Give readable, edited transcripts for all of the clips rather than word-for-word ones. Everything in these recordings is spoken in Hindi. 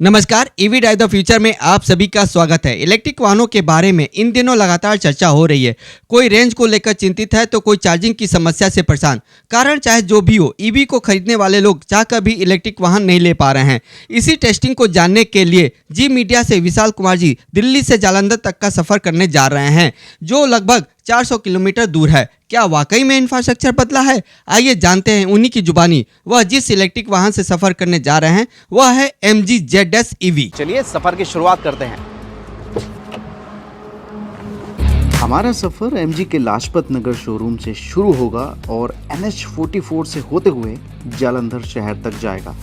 नमस्कार, ईवी ड्राइव द फ्यूचर में आप सभी का स्वागत है। इलेक्ट्रिक वाहनों के बारे में इन दिनों लगातार चर्चा हो रही है। कोई रेंज को लेकर चिंतित है तो कोई चार्जिंग की समस्या से परेशान। कारण चाहे जो भी हो, ईवी को खरीदने वाले लोग चाहकर भी इलेक्ट्रिक वाहन नहीं ले पा रहे हैं। इसी टेस्टिंग को जानने के लिए जी मीडिया से विशाल कुमार जी दिल्ली से जालंधर तक का सफर करने जा रहे हैं, जो लगभग 400 किलोमीटर दूर है। क्या वाकई में इंफ्रास्ट्रक्चर बदला है? आइए जानते हैं उन्हीं की जुबानी। वह जिस इलेक्ट्रिक वाहन से सफर करने जा रहे हैं वह है MG ZS EV। चलिए सफर की शुरुआत करते हैं। हमारा सफर MG के लाजपत नगर शोरूम से शुरू होगा और NH44 से होते हुए जालंधर शहर तक जाएगा।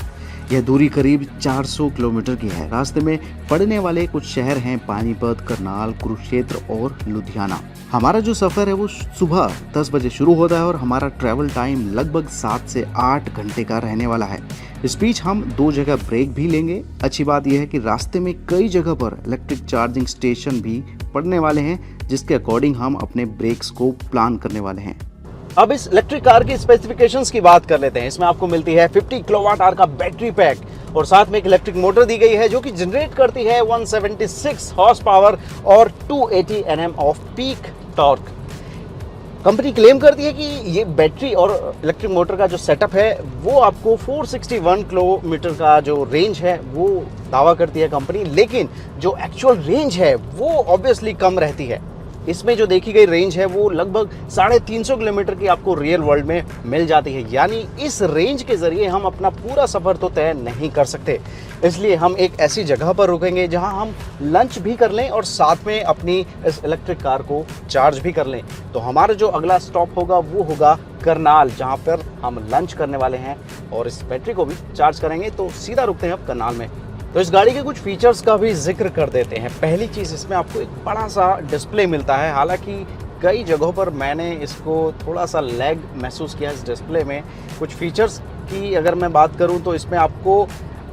यह दूरी करीब 400 किलोमीटर की है। रास्ते में पड़ने वाले कुछ शहर हैं पानीपत, करनाल, कुरुक्षेत्र और लुधियाना। हमारा जो सफ़र है वो सुबह 10 बजे शुरू होता है और हमारा ट्रैवल टाइम लगभग 7 से 8 घंटे का रहने वाला है। इस बीच हम 2 जगह ब्रेक भी लेंगे। अच्छी बात यह है कि रास्ते में कई जगह पर इलेक्ट्रिक चार्जिंग स्टेशन भी पड़ने वाले हैं, जिसके अकॉर्डिंग हम अपने ब्रेक्स को प्लान करने वाले हैं। अब इस इलेक्ट्रिक कार की स्पेसिफिकेशंस की बात कर लेते हैं। इसमें आपको मिलती है 50 किलोवाट आवर का बैटरी पैक और साथ में एक इलेक्ट्रिक मोटर दी गई है जो कि जनरेट करती है 176 हॉर्स पावर और 280 Nm off peak torque. Company claim करती है कि ये बैटरी और इलेक्ट्रिक मोटर का जो सेटअप है वो आपको 461 किलोमीटर का जो रेंज है वो दावा करती है कंपनी, लेकिन जो एक्चुअल रेंज है वो ऑब्वियसली कम रहती है। इसमें जो देखी गई रेंज है वो लगभग 350 किलोमीटर की आपको रियल वर्ल्ड में मिल जाती है। यानी इस रेंज के जरिए हम अपना पूरा सफ़र तो तय नहीं कर सकते। इसलिए हम एक ऐसी जगह पर रुकेंगे जहां हम लंच भी कर लें और साथ में अपनी इस इलेक्ट्रिक कार को चार्ज भी कर लें। तो हमारा जो अगला स्टॉप होगा वो होगा करनाल, जहां पर हम लंच करने वाले हैं और इस बैटरी को भी चार्ज करेंगे। तो सीधा रुकते हैं अब करनाल में। तो इस गाड़ी के कुछ फीचर्स का भी जिक्र कर देते हैं। पहली चीज़, इसमें आपको एक बड़ा सा डिस्प्ले मिलता है। हालांकि कई जगहों पर मैंने इसको थोड़ा सा लैग महसूस किया इस डिस्प्ले में। कुछ फीचर्स की अगर मैं बात करूं तो इसमें आपको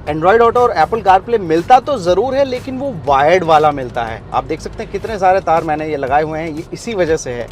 एंड्रॉयड ऑटो और एप्पल कारप्ले मिलता तो ज़रूर है, लेकिन वो वायर्ड वाला मिलता है। आप देख सकते हैं कितने सारे तार मैंने ये लगाए हुए हैं, ये इसी वजह से है।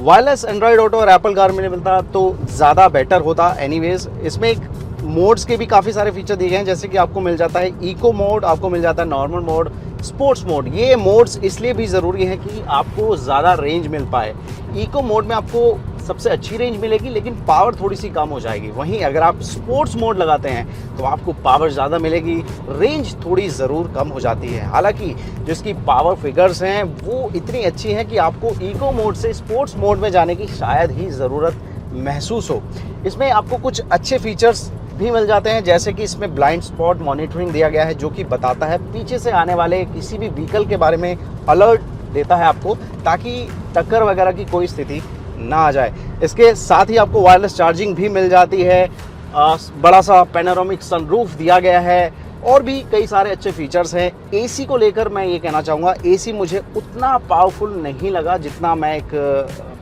वायरलेस एंड्रॉयड ऑटो और एप्पल कारप्ले मिलता तो ज़्यादा बेटर होता। एनीवेज, इसमें एक मोड्स के भी काफ़ी सारे फीचर दिए गए हैं, जैसे कि आपको मिल जाता है इको मोड, आपको मिल जाता है नॉर्मल मोड, स्पोर्ट्स मोड। ये मोड्स इसलिए भी ज़रूरी है कि आपको ज़्यादा रेंज मिल पाए। इको मोड में आपको सबसे अच्छी रेंज मिलेगी, लेकिन पावर थोड़ी सी कम हो जाएगी। वहीं अगर आप स्पोर्ट्स मोड लगाते हैं तो आपको पावर ज़्यादा मिलेगी, रेंज थोड़ी ज़रूर कम हो जाती है। हालांकि जिसकी पावर फिगर्स हैं वो इतनी अच्छी हैं कि आपको इको मोड से स्पोर्ट्स मोड में जाने की शायद ही ज़रूरत महसूस हो। इसमें आपको कुछ अच्छे फीचर्स भी मिल जाते हैं, जैसे कि इसमें ब्लाइंड स्पॉट मॉनिटरिंग दिया गया है, जो कि बताता है पीछे से आने वाले किसी भी व्हीकल के बारे में अलर्ट देता है आपको, ताकि टक्कर वगैरह की कोई स्थिति ना आ जाए। इसके साथ ही आपको वायरलेस चार्जिंग भी मिल जाती है। बड़ा सा पैनोरामिक सनरूफ दिया गया है और भी कई सारे अच्छे फीचर्स हैं। एसी को लेकर मैं ये कहना चाहूँगा, एसी मुझे उतना पावरफुल नहीं लगा जितना मैं एक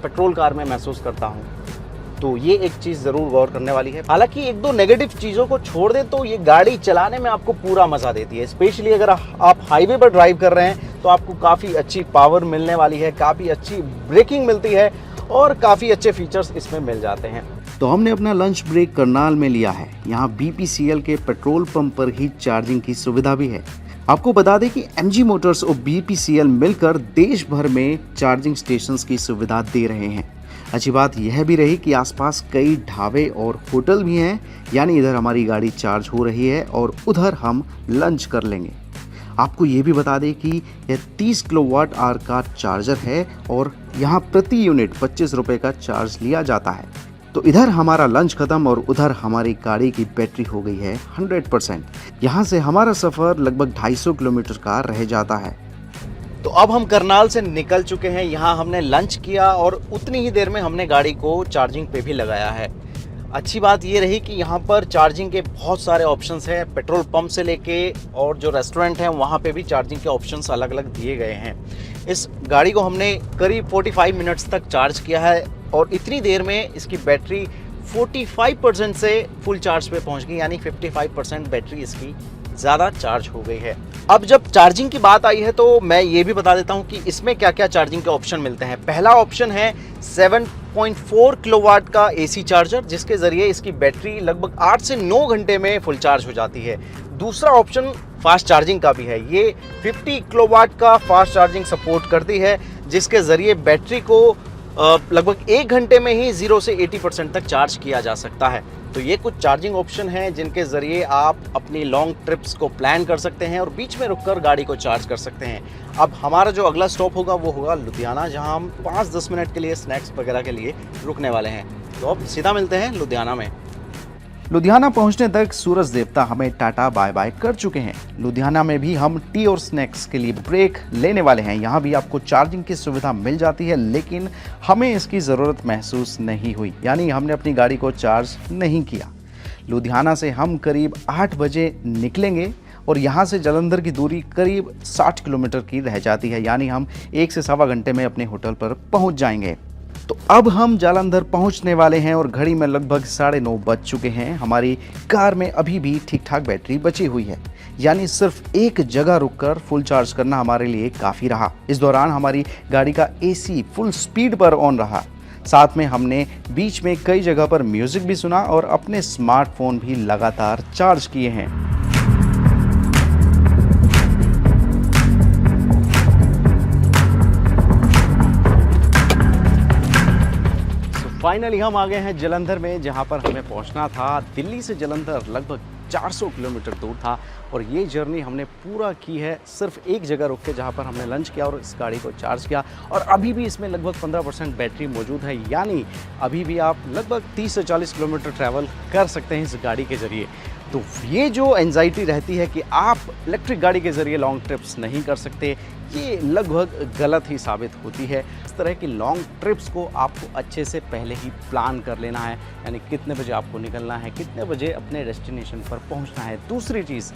पेट्रोल कार में महसूस करता हूँ। तो ये एक चीज़ ज़रूर गौर करने वाली है। हालांकि एक दो नेगेटिव चीज़ों को छोड़ दें तो ये गाड़ी चलाने में आपको पूरा मज़ा देती है। स्पेशली अगर आप हाईवे पर ड्राइव कर रहे हैं तो आपको काफ़ी अच्छी पावर मिलने वाली है, काफ़ी अच्छी ब्रेकिंग मिलती है और काफ़ी अच्छे फीचर्स इसमें मिल जाते हैं। तो हमने अपना लंच ब्रेक करनाल में लिया है। यहाँ BPCL के पेट्रोल पंप पर ही चार्जिंग की सुविधा भी है। आपको बता दें कि MG मोटर्स और BPCL मिलकर देश भर में चार्जिंग स्टेशंस की सुविधा दे रहे हैं। अच्छी बात यह भी रही कि आसपास कई ढाबे और होटल भी हैं, यानी इधर हमारी गाड़ी चार्ज हो रही है और उधर हम लंच कर लेंगे। आपको ये भी बता दें कि यह 30 किलोवाट आवर का चार्जर है और यहाँ प्रति यूनिट 25 रुपये का चार्ज लिया जाता है। तो इधर हमारा लंच खत्म और उधर हमारी गाड़ी की बैटरी हो गई है 100%। यहाँ से हमारा सफ़र लगभग 250 किलोमीटर का रह जाता है। तो अब हम करनाल से निकल चुके हैं। यहाँ हमने लंच किया और उतनी ही देर में हमने गाड़ी को चार्जिंग पे भी लगाया है। अच्छी बात ये रही कि यहाँ पर चार्जिंग के बहुत सारे ऑप्शंस हैं। पेट्रोल पंप से लेके और जो रेस्टोरेंट हैं वहाँ पे भी चार्जिंग के ऑप्शंस अलग अलग दिए गए हैं। इस गाड़ी को हमने करीब 45 मिनट्स तक चार्ज किया है और इतनी देर में इसकी बैटरी 45% से फुल चार्ज पे पहुँच गई, यानी 55% बैटरी इसकी ज़्यादा चार्ज हो गई है। अब जब चार्जिंग की बात आई है तो मैं ये भी बता देता हूँ कि इसमें क्या क्या चार्जिंग के ऑप्शन मिलते हैं। पहला ऑप्शन है 7.4 किलोवाट का AC चार्जर, जिसके ज़रिए इसकी बैटरी लगभग 8 से 9 घंटे में फुल चार्ज हो जाती है। दूसरा ऑप्शन फास्ट चार्जिंग का भी है। ये 50 किलोवाट का फास्ट चार्जिंग सपोर्ट करती है, जिसके ज़रिए बैटरी को लगभग 1 घंटे में ही 0 से 80% तक चार्ज किया जा सकता है। तो ये कुछ चार्जिंग ऑप्शन हैं जिनके ज़रिए आप अपनी लॉन्ग ट्रिप्स को प्लान कर सकते हैं और बीच में रुककर गाड़ी को चार्ज कर सकते हैं। अब हमारा जो अगला स्टॉप होगा वो होगा लुधियाना, जहां हम 5-10 मिनट के लिए स्नैक्स वगैरह के लिए रुकने वाले हैं। तो अब सीधा मिलते हैं लुधियाना में। लुधियाना पहुंचने तक सूरज देवता हमें टाटा बाय बाय कर चुके हैं। लुधियाना में भी हम टी और स्नैक्स के लिए ब्रेक लेने वाले हैं। यहाँ भी आपको चार्जिंग की सुविधा मिल जाती है, लेकिन हमें इसकी ज़रूरत महसूस नहीं हुई, यानी हमने अपनी गाड़ी को चार्ज नहीं किया। लुधियाना से हम करीब 8 बजे निकलेंगे और यहाँ से जालंधर की दूरी करीब 60 किलोमीटर की रह जाती है, यानी हम 1 से सवा घंटे में अपने होटल पर पहुँच जाएंगे। तो अब हम जालंधर पहुंचने वाले हैं और घड़ी में लगभग 9:30 बज चुके हैं। हमारी कार में अभी भी ठीक ठाक बैटरी बची हुई है, यानी सिर्फ एक जगह रुककर फुल चार्ज करना हमारे लिए काफ़ी रहा। इस दौरान हमारी गाड़ी का एसी फुल स्पीड पर ऑन रहा। साथ में हमने बीच में कई जगह पर म्यूज़िक भी सुना और अपने स्मार्टफोन भी लगातार चार्ज किए हैं। फाइनली हम आ गए हैं जलंधर में, जहां पर हमें पहुंचना था। दिल्ली से जलंधर लगभग 400 किलोमीटर दूर था और ये जर्नी हमने पूरा की है सिर्फ एक जगह रुक के, जहाँ पर हमने लंच किया और इस गाड़ी को चार्ज किया। और अभी भी इसमें लगभग 15% बैटरी मौजूद है, यानी अभी भी आप लगभग 30 से 40 किलोमीटर ट्रैवल कर सकते हैं इस गाड़ी के ज़रिए। तो ये जो एंजाइटी रहती है कि आप इलेक्ट्रिक गाड़ी के ज़रिए लॉन्ग ट्रिप्स नहीं कर सकते, ये लगभग गलत ही साबित होती है। इस तरह की लॉन्ग ट्रिप्स को आपको अच्छे से पहले ही प्लान कर लेना है, यानी कितने बजे आपको निकलना है, कितने बजे अपने डेस्टिनेशन पर पहुंचना है। दूसरी चीज़,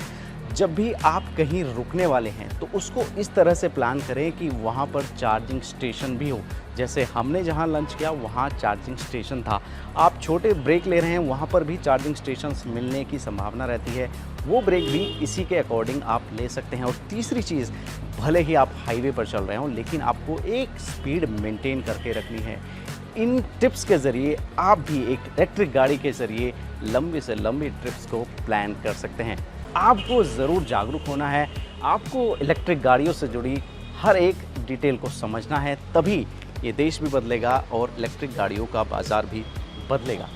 जब भी आप कहीं रुकने वाले हैं तो उसको इस तरह से प्लान करें कि वहाँ पर चार्जिंग स्टेशन भी हो। जैसे हमने जहाँ लंच किया वहाँ चार्जिंग स्टेशन था। आप छोटे ब्रेक ले रहे हैं, वहाँ पर भी चार्जिंग स्टेशंस मिलने की संभावना रहती है, वो ब्रेक भी इसी के अकॉर्डिंग आप ले सकते हैं। और तीसरी चीज़, भले ही आप हाईवे पर चल रहे हों, लेकिन आपको एक स्पीड मेंटेन करके रखनी है। इन टिप्स के ज़रिए आप भी एक इलेक्ट्रिक गाड़ी के ज़रिए लंबी से लंबी ट्रिप्स को प्लान कर सकते हैं। आपको ज़रूर जागरूक होना है, आपको इलेक्ट्रिक गाड़ियों से जुड़ी हर एक डिटेल को समझना है, तभी ये देश भी बदलेगा और इलेक्ट्रिक गाड़ियों का बाज़ार भी बदलेगा।